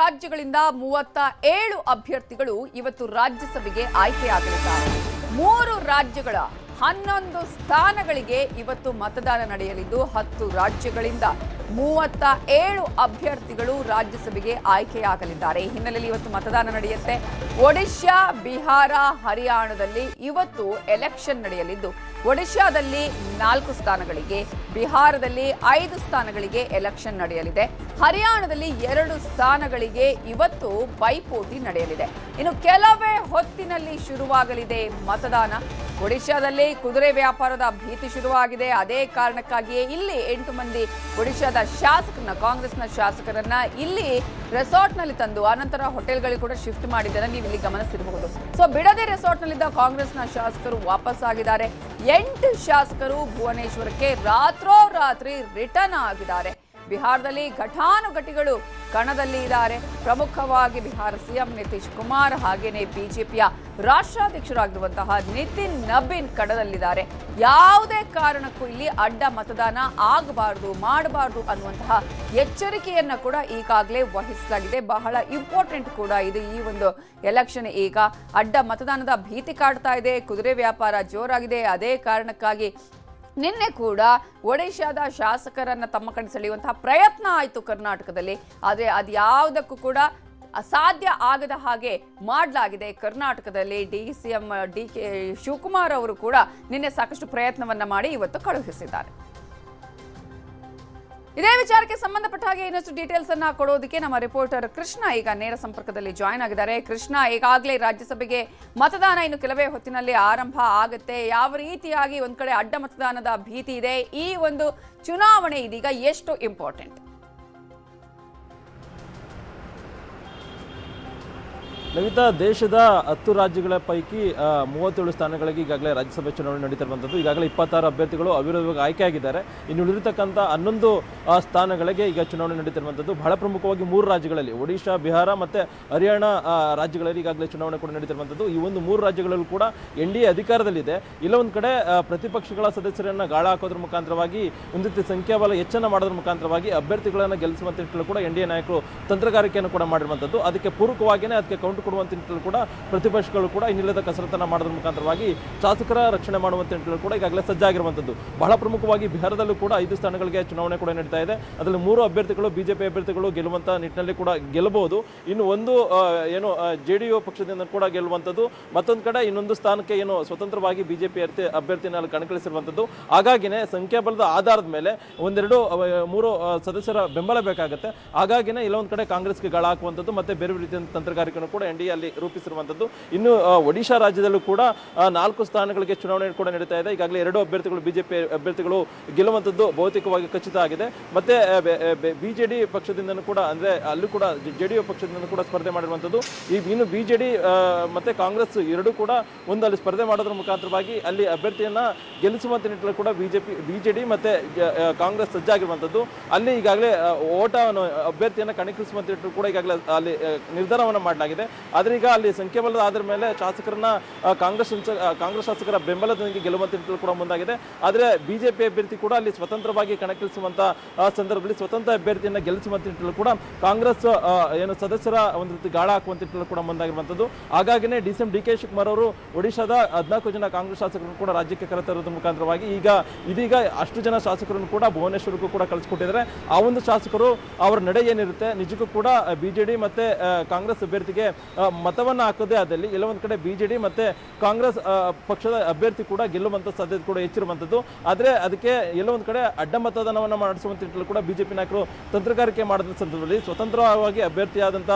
ರಾಜ್ಯಗಳಿಂದ 37 ಅಭ್ಯರ್ಥಿಗಳು ಇವತ್ತು ರಾಜ್ಯಸಭೆಗೆ ಆಯ್ಕೆಯಾಗಲಿದ್ದಾರೆ. 3 ರಾಜ್ಯಗಳ 11 ಸ್ಥಾನಗಳಿಗೆ ಇವತ್ತು ಮತದಾನ ನಡೆಯಲಿದ್ದು 10 ರಾಜ್ಯಗಳಿಂದ 37 ಅಭ್ಯರ್ಥಿಗಳು ರಾಜ್ಯಸಭೆಗೆ ಆಯ್ಕೆಯಾಗಲಿದ್ದಾರೆ. ಈ ಹಿನ್ನೆಲೆಯಲ್ಲಿ ಇವತ್ತು ಮತದಾನ ನಡೆಯುತ್ತೆ. ಒಡಿಶಾ, ಬಿಹಾರ, ಹರಿಯಾಣದಲ್ಲಿ ಇವತ್ತು ಎಲೆಕ್ಷನ್ ನಡೆಯಲಿದ್ದು ಒಡಿಶಾದಲ್ಲಿ 4 ಸ್ಥಾನಗಳಿಗೆ, ಬಿಹಾರದಲ್ಲಿ 5 ಸ್ಥಾನಗಳಿಗೆ ಎಲೆಕ್ಷನ್ ನಡೆಯಲಿದೆ. ಹರಿಯಾಣದಲ್ಲಿ 2 ಸ್ಥಾನಗಳಿಗೆ ಇವತ್ತು ಪೈಪೋಟಿ ನಡೆಯಲಿದೆ. ಇನ್ನು ಕೆಲವೇ ಹೊತ್ತಿನಲ್ಲಿ ಶುರುವಾಗಲಿದೆ ಮತದಾನ. ಒಡಿಶಾದಲ್ಲಿ ಕುದುರೆ ವ್ಯಾಪಾರದ ಭೀತಿ ಶುರುವಾಗಿದೆ. ಅದೇ ಕಾರಣಕ್ಕಾಗಿಯೇ ಇಲ್ಲಿ 8 ಮಂದಿ ಒಡಿಶಾದ ಶಾಸಕರನ್ನ, ಕಾಂಗ್ರೆಸ್ನ ಶಾಸಕರನ್ನ ಇಲ್ಲಿ ರೆಸಾರ್ಟ್ನಲ್ಲಿ ತಂದು ಆನಂತರ ಹೋಟೆಲ್ಗಳಿಗೆ ಕೂಡ ಶಿಫ್ಟ್ ಮಾಡಿದ್ದಾರೆ. ನೀವು ಇಲ್ಲಿ ಗಮನಿಸಿರಬಹುದು. ಸೊ ಬಿಡದೆ ರೆಸಾರ್ಟ್ನಲ್ಲಿದ್ದ ಕಾಂಗ್ರೆಸ್ನ ಶಾಸಕರು ವಾಪಸ್ ಆಗಿದ್ದಾರೆ. 8 ಶಾಸಕರು ಭುವನೇಶ್ವರಕ್ಕೆ ರಾತ್ರೋರಾತ್ರಿ ರಿಟರ್ನ್ ಆಗಿದ್ದಾರೆ. ಬಿಹಾರದಲ್ಲಿ ಘಟಾನುಘಟಿಗಳು ಕಣದಲ್ಲಿ ಇದ್ದಾರೆ. ಪ್ರಮುಖವಾಗಿ ಬಿಹಾರ ಸಿಎಂ ನಿತೀಶ್ ಕುಮಾರ್ ಹಾಗೇನೆ ಬಿಜೆಪಿಯ ರಾಷ್ಟ್ರಾಧ್ಯಕ್ಷರಾಗಿರುವಂತಹ ನಿತಿನ್ ನಬೀನ್ ಕಣದಲ್ಲಿದ್ದಾರೆ. ಯಾವುದೇ ಕಾರಣಕ್ಕೂ ಇಲ್ಲಿ ಅಡ್ಡ ಮತದಾನ ಆಗಬಾರದು, ಮಾಡಬಾರದು ಅನ್ನುವಂತಹ ಎಚ್ಚರಿಕೆಯನ್ನ ಕೂಡ ಈಗಾಗಲೇ ವಹಿಸಲಾಗಿದೆ. ಬಹಳ ಇಂಪಾರ್ಟೆಂಟ್ ಕೂಡ ಇದು. ಈ ಒಂದು ಎಲೆಕ್ಷನ್ ಈಗ ಅಡ್ಡ ಮತದಾನದ ಭೀತಿ ಕಾಡ್ತಾ ಇದೆ. ಕುದುರೆ ವ್ಯಾಪಾರ ಜೋರಾಗಿದೆ. ಅದೇ ಕಾರಣಕ್ಕಾಗಿ ನಿನ್ನೆ ಕೂಡ ಒಡಿಶಾದ ಶಾಸಕರನ್ನ ತಮ್ಮ ಕಡೆ ಸೆಳೆಯುವಂತಹ ಪ್ರಯತ್ನ ಆಯಿತು ಕರ್ನಾಟಕದಲ್ಲಿ. ಆದರೆ ಅದು ಯಾವುದಕ್ಕೂ ಕೂಡ ಅಸಾಧ್ಯ ಆಗದ ಹಾಗೆ ಮಾಡಲಾಗಿದೆ. ಕರ್ನಾಟಕದಲ್ಲಿ ಸಿಎಂ ಡಿ.ಕೆ. ಶಿವಕುಮಾರ್ ಅವರು ಕೂಡ ನಿನ್ನೆ ಸಾಕಷ್ಟು ಪ್ರಯತ್ನವನ್ನ ಮಾಡಿ ಇವತ್ತು ಕಳುಹಿಸಿದ್ದಾರೆ. ಇದೇ ವಿಚಾರಕ್ಕೆ ಸಂಬಂಧಪಟ್ಟ ಹಾಗೆ ಇನ್ನಷ್ಟು ಡೀಟೇಲ್ಸ್ ಅನ್ನ ಕೊಡೋದಕ್ಕೆ ನಮ್ಮ ರಿಪೋರ್ಟರ್ ಕೃಷ್ಣ ಈಗ ನೇರ ಸಂಪರ್ಕದಲ್ಲಿ ಜಾಯ್ನ್ ಆಗಿದ್ದಾರೆ. ಕೃಷ್ಣ, ಈಗಾಗಲೇ ರಾಜ್ಯಸಭೆಗೆ ಮತದಾನ ಇನ್ನು ಕೆಲವೇ ಹೊತ್ತಿನಲ್ಲಿ ಆರಂಭ ಆಗುತ್ತೆ. ಯಾವ ರೀತಿಯಾಗಿ ಒಂದ್ ಕಡೆ ಅಡ್ಡ ಮತದಾನದ ಭೀತಿ ಇದೆ, ಈ ಒಂದು ಚುನಾವಣೆ ಇದೀಗ ಎಷ್ಟು ಇಂಪಾರ್ಟೆಂಟ್? ನವಿತಾ, ದೇಶದ 10 ರಾಜ್ಯಗಳ ಪೈಕಿ 37 ಸ್ಥಾನಗಳಿಗೆ ಈಗಾಗಲೇ ರಾಜ್ಯಸಭೆ ಚುನಾವಣೆ ನಡೀತಿರುವಂಥದ್ದು. ಈಗಾಗಲೇ 26 ಅಭ್ಯರ್ಥಿಗಳು ಅವಿರೋಧವಾಗಿ ಆಯ್ಕೆಯಾಗಿದ್ದಾರೆ. ಇನ್ನು ಉಳಿದಿರತಕ್ಕಂಥ 11 ಸ್ಥಾನಗಳಿಗೆ ಈಗ ಚುನಾವಣೆ ನಡೀತಿರುವಂಥದ್ದು. ಬಹಳ ಪ್ರಮುಖವಾಗಿ 3 ರಾಜ್ಯಗಳಲ್ಲಿ ಒಡಿಶಾ, ಬಿಹಾರ ಮತ್ತು ಹರಿಯಾಣ ರಾಜ್ಯಗಳಲ್ಲಿ ಈಗಾಗಲೇ ಚುನಾವಣೆ ಕೂಡ ನಡೀತಿರುವಂಥದ್ದು. ಈ ಒಂದು 3 ರಾಜ್ಯಗಳಲ್ಲೂ ಕೂಡ NDA ಅಧಿಕಾರದಲ್ಲಿದೆ. ಇಲ್ಲ ಒಂದು ಕಡೆ ಪ್ರತಿಪಕ್ಷಗಳ ಸದಸ್ಯರನ್ನು ಗಾಳ ಹಾಕೋದ್ರ ಮುಖಾಂತರವಾಗಿ ಒಂದು ರೀತಿ ಸಂಖ್ಯಾಬಲ ಹೆಚ್ಚನ್ನು ಮಾಡೋದ್ರ ಮುಖಾಂತರವಾಗಿ ಅಭ್ಯರ್ಥಿಗಳನ್ನು ಗೆಲ್ಲಿಸುವಂತ ನಿಟ್ಟಿನಲ್ಲಿ ಕೂಡ NDA ನಾಯಕರು ತಂತ್ರಗಾರಿಕೆಯನ್ನು ಕೂಡ ಮಾಡಿರುವಂಥದ್ದು. ಅದಕ್ಕೆ ಪೂರಕವಾಗಿಯೇ ಅದಕ್ಕೆ ಕೌಂಟರ್ ಕೊಡುವಂತ ನಿಟ್ಟಿನಲ್ಲಿ ಕೂಡ ಪ್ರತಿಪಕ್ಷಗಳು ಕೂಡ ಇನ್ನಿಲ್ಲದ ಕಸರತ್ತನ್ನು ಮಾಡೋದ್ರ ಮುಖಾಂತರವಾಗಿ ಶಾಸಕರ ರಕ್ಷಣೆ ಮಾಡುವಂತ ನಿಟ್ಟಿನಲ್ಲಿ ಕೂಡ ಈಗಾಗಲೇ ಸಜ್ಜಾಗಿರುವಂಥದ್ದು. ಬಹಳ ಪ್ರಮುಖವಾಗಿ ಬಿಹಾರದಲ್ಲೂ ಕೂಡ 5 ಸ್ಥಾನಗಳಿಗೆ ಚುನಾವಣೆ ಕೂಡ ನಡೀತಾ ಇದೆ. ಅದರಲ್ಲಿ 3 ಅಭ್ಯರ್ಥಿಗಳು ಬಿಜೆಪಿ ಅಭ್ಯರ್ಥಿಗಳು ಗೆಲ್ಲುವಂತ ನಿಟ್ಟಿನಲ್ಲಿ ಕೂಡ ಗೆಲ್ಲಬಹುದು. ಇನ್ನು ಒಂದು JDU ಪಕ್ಷದಿಂದ ಕೂಡ ಗೆಲ್ಲುವಂಥದ್ದು. ಮತ್ತೊಂದು ಕಡೆ ಇನ್ನೊಂದು ಸ್ಥಾನಕ್ಕೆ ಸ್ವತಂತ್ರವಾಗಿ ಬಿಜೆಪಿ ಅಭ್ಯರ್ಥಿನ ಕಣಕ್ಕಿಳಿಸಿರುವಂಥದ್ದು. ಹಾಗಾಗಿನೇ ಸಂಖ್ಯಾಬಲದ ಆಧಾರದ ಮೇಲೆ 1-2-3 ಸದಸ್ಯರ ಬೆಂಬಲ ಬೇಕಾಗುತ್ತೆ. ಹಾಗಾಗಿನೇ ಇಲ್ಲ ಒಂದು ಕಡೆ ಕಾಂಗ್ರೆಸ್ಗೆ ಗಾಳ ಹಾಕುವಂಥದ್ದು ಮತ್ತೆ ಬೇರೆ ರೀತಿಯ ತಂತ್ರಗಾರಿಕೆಯನ್ನು ಕೂಡ NDA ಅಲ್ಲಿ ರೂಪಿಸಿರುವಂಥದ್ದು. ಇನ್ನು ಒಡಿಶಾ ರಾಜ್ಯದಲ್ಲೂ ಕೂಡ 4 ಸ್ಥಾನಗಳಿಗೆ ಚುನಾವಣೆ ಕೂಡ ನಡೀತಾ ಇದೆ. ಈಗಾಗಲೇ 2 ಅಭ್ಯರ್ಥಿಗಳು ಬಿಜೆಪಿ ಅಭ್ಯರ್ಥಿಗಳು ಗೆಲ್ಲುವಂಥದ್ದು ಬಹುತೇಕವಾಗಿ ಖಚಿತ ಆಗಿದೆ. ಮತ್ತೆ BJD ಪಕ್ಷದಿಂದ ಕೂಡ ಅಂದ್ರೆ ಅಲ್ಲೂ ಕೂಡ JDU ಪಕ್ಷದಿಂದ ಕೂಡ ಸ್ಪರ್ಧೆ ಮಾಡಿರುವಂಥದ್ದು. ಇನ್ನು BJD ಮತ್ತೆ ಕಾಂಗ್ರೆಸ್ ಎರಡೂ ಕೂಡ ಅಲ್ಲಿ ಸ್ಪರ್ಧೆ ಮಾಡೋದ್ರ ಮುಖಾಂತರವಾಗಿ ಅಲ್ಲಿ ಅಭ್ಯರ್ಥಿಯನ್ನ ಗೆಲ್ಲಿಸುವಂತ ನಿಟ್ಟಿನಲ್ಲಿ ಕೂಡ BJD ಮತ್ತೆ ಕಾಂಗ್ರೆಸ್ ಸಜ್ಜಾಗಿರುವಂಥದ್ದು. ಅಲ್ಲಿ ಈಗಾಗಲೇ ಓಟ ಅಭ್ಯರ್ಥಿಯನ್ನ ಕಣಕ್ಕಿಳಿಸುವಂತ ನಿಟ್ಟಿನಲ್ಲಿ ಕೂಡ ಈಗಾಗಲೇ ಅಲ್ಲಿ ನಿರ್ಧಾರವನ್ನು ಮಾಡಲಾಗಿದೆ. ಆದ್ರೆ ಈಗ ಅಲ್ಲಿ ಸಂಖ್ಯಾಬಲದ ಆಧಾರ ಮೇಲೆ ಶಾಸಕರನ್ನ ಕಾಂಗ್ರೆಸ್ ಶಾಸಕರ ಬೆಂಬಲದೊಂದಿಗೆ ಗೆಲ್ಲುವಂತ ನಿಟ್ಟಿನಲ್ಲಿ ಕೂಡ ಮುಂದಾಗಿದೆ. ಆದ್ರೆ ಬಿಜೆಪಿ ಅಭ್ಯರ್ಥಿ ಕೂಡ ಅಲ್ಲಿ ಸ್ವತಂತ್ರವಾಗಿ ಕಣಕ್ಕಿಳಿಸುವಂತ ಸಂದರ್ಭದಲ್ಲಿ ಸ್ವತಂತ್ರ ಅಭ್ಯರ್ಥಿಯನ್ನ ಗೆಲ್ಲಿಸುವಂತ ನಿಟ್ಟಿನಲ್ಲಿ ಕೂಡ ಕಾಂಗ್ರೆಸ್ ಸದಸ್ಯರ ಒಂದು ರೀತಿ ಗಾಳ ಹಾಕುವಂತ ನಿಟ್ಟಿನಲ್ಲಿ ಕೂಡ ಮುಂದಾಗಿರುವಂತದ್ದು. ಹಾಗಾಗಿನೇ DCM D.K. ಶಿವಕುಮಾರ್ ಅವರು ಒಡಿಶಾದ 14 ಜನ ಕಾಂಗ್ರೆಸ್ ಶಾಸಕರನ್ನು ಕೂಡ ರಾಜ್ಯಕ್ಕೆ ಕರೆತರೋದ್ರ ಮುಖಾಂತರವಾಗಿ ಇದೀಗ ಅಷ್ಟು ಜನ ಶಾಸಕರನ್ನು ಕೂಡ ಭುವನೇಶ್ವರಕ್ಕೂ ಕೂಡ ಕಳಿಸಿಕೊಟ್ಟಿದ್ದಾರೆ. ಆ ಒಂದು ಶಾಸಕರು ಅವರ ನಡೆ ಏನಿರುತ್ತೆ ನಿಜಕ್ಕೂ ಕೂಡ BJD ಮತ್ತೆ ಕಾಂಗ್ರೆಸ್ ಅಭ್ಯರ್ಥಿಗೆ ಮತವನ್ನ ಹಾಕೋದೇ ಆದಲ್ಲಿ ಇಲ್ಲ ಒಂದ್ ಕಡೆ BJD ಮತ್ತೆ ಕಾಂಗ್ರೆಸ್ ಪಕ್ಷದ ಅಭ್ಯರ್ಥಿ ಕೂಡ ಗೆಲ್ಲುವಂತ ಸಾಧ್ಯತೆ ಕೂಡ ಹೆಚ್ಚಿರುವಂತದ್ದು. ಆದ್ರೆ ಅದಕ್ಕೆ ಎಲ್ಲ ಒಂದ್ ಕಡೆ ಅಡ್ಡ ಮತದಾನವನ್ನ ಮಾಡಿಸುವಂತ ನಿಟ್ಟಿನಲ್ಲಿ ಕೂಡ ಬಿಜೆಪಿ ನಾಯಕರು ತಂತ್ರಗಾರಿಕೆ ಮಾಡಿದ ಸಂದರ್ಭದಲ್ಲಿ ಸ್ವತಂತ್ರವಾಗಿ ಅಭ್ಯರ್ಥಿಯಾದಂತ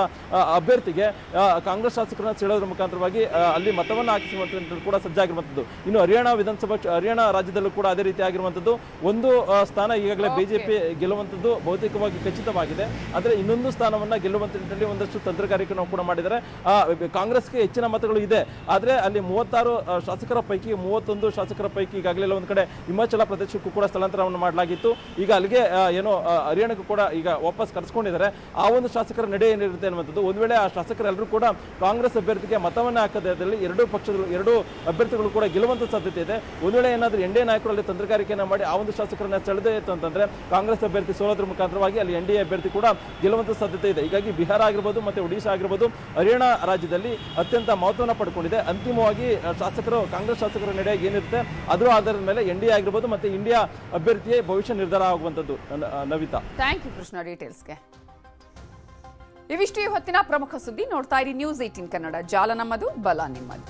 ಅಭ್ಯರ್ಥಿಗೆ ಕಾಂಗ್ರೆಸ್ ಶಾಸಕರನ್ನ ಸೆಳೆಯೋದ್ರ ಮುಖಾಂತರವಾಗಿ ಅಲ್ಲಿ ಮತವನ್ನ ಹಾಕಿಸುವಂತ ನಿಟ್ಟಿನಲ್ಲಿ ಕೂಡ ಸಜ್ಜಾಗಿರುವಂತದ್ದು. ಇನ್ನು ಹರಿಯಾಣ ರಾಜ್ಯದಲ್ಲೂ ಕೂಡ ಅದೇ ರೀತಿ ಆಗಿರುವಂತದ್ದು. ಒಂದು ಸ್ಥಾನ ಈಗಾಗಲೇ ಬಿಜೆಪಿ ಗೆಲ್ಲುವಂತದ್ದು ಬಹುತೇಕವಾಗಿ ಖಚಿತವಾಗಿದೆ. ಆದ್ರೆ ಇನ್ನೊಂದು ಸ್ಥಾನವನ್ನ ಗೆಲ್ಲುವಂತ ನಿಟ್ಟಿನಲ್ಲಿ ಒಂದಷ್ಟು ತಂತ್ರಗಾರಿಕೆ ಕೂಡ ಮಾಡಿದ್ದಾರೆ. ಕಾಂಗ್ರೆಸ್ಗೆ ಹೆಚ್ಚಿನ ಮತಗಳು ಇದೆ. ಆದರೆ ಅಲ್ಲಿ 36 ಶಾಸಕರ ಪೈಕಿ 31 ಶಾಸಕರ ಪೈಕಿ ಈಗಾಗಲೇ ಒಂದು ಕಡೆ ಹಿಮಾಚಲ ಪ್ರದೇಶಕ್ಕೂ ಕೂಡ ಸ್ಥಳಾಂತರವನ್ನು ಮಾಡಲಾಗಿತ್ತು. ಈಗ ಅಲ್ಲಿಗೆ ಹರಿಯಾಣಕ್ಕೂ ಕೂಡ ಈಗ ವಾಪಸ್ ಕರೆಸ್ಕೊಂಡಿದ್ದಾರೆ. ಆ ಒಂದು ಶಾಸಕರ ನಡೆ ಏನಿರುತ್ತೆ ಅನ್ನುವಂಥದ್ದು, ಒಂದು ವೇಳೆ ಆ ಶಾಸಕರೆಲ್ಲರೂ ಕೂಡ ಕಾಂಗ್ರೆಸ್ ಅಭ್ಯರ್ಥಿಗೆ ಮತವನ್ನ ಹಾಕದಲ್ಲಿ ಎರಡು ಅಭ್ಯರ್ಥಿಗಳು ಕೂಡ ಗೆಲ್ಲುವಂತ ಸಾಧ್ಯತೆ ಇದೆ. ಒಂದು ವೇಳೆ ಏನಾದರೂ ಎನ್ಡಿಎ ನಾಯಕರು ಅಲ್ಲಿ ತಂತ್ರಗಾರಿಕೆಯನ್ನು ಮಾಡಿ ಆ ಒಂದು ಶಾಸಕರನ್ನ ಸೆಳೆದಾಯಿತು ಅಂತಂದ್ರೆ ಕಾಂಗ್ರೆಸ್ ಅಭ್ಯರ್ಥಿ ಸೋಲೋದ್ರ ಮುಖಾಂತರವಾಗಿ ಅಲ್ಲಿ ಎನ್ಡಿಎ ಅಭ್ಯರ್ಥಿ ಕೂಡ ಗೆಲ್ಲುವಂತ ಸಾಧ್ಯತೆ ಇದೆ. ಹೀಗಾಗಿ ಬಿಹಾರ ಆಗಿರ್ಬೋದು ಮತ್ತೆ ಒಡಿಶಾ ಆಗಿರ್ಬೋದು, ಹರಿಯಾಣ ರಾಜ್ಯದಲ್ಲಿ ಅತ್ಯಂತ ಮಹತ್ವವನ್ನು ಪಡ್ಕೊಂಡಿದೆ. ಅಂತಿಮವಾಗಿ ಕಾಂಗ್ರೆಸ್ ಶಾಸಕರ ನಡೆ ಏನಿರುತ್ತೆ ಅದರ ಆಧಾರದ ಮೇಲೆ ಎನ್ಡಿಎ ಆಗಿರ್ಬೋದು ಮತ್ತೆ ಇಂಡಿಯಾ ಅಭ್ಯರ್ಥಿಯೇ ಭವಿಷ್ಯ ನಿರ್ಧಾರ ಆಗುವಂತದ್ದು. ನವಿತಾ, ಥ್ಯಾಂಕ್ ಯು ಕೃಷ್ಣ ಡೀಟೇಲ್ಸ್ಗೆ. ಇವಿಷ್ಟು ಹೊತ್ತಿನ ಪ್ರಮುಖ ಸುದ್ದಿ. ನೋಡ್ತಾ ಇರಿ ನ್ಯೂಸ್ 18 ಕನ್ನಡ. ಜಾಲ ನಮ್ಮದು, ಬಲ ನಿಮ್ಮದು.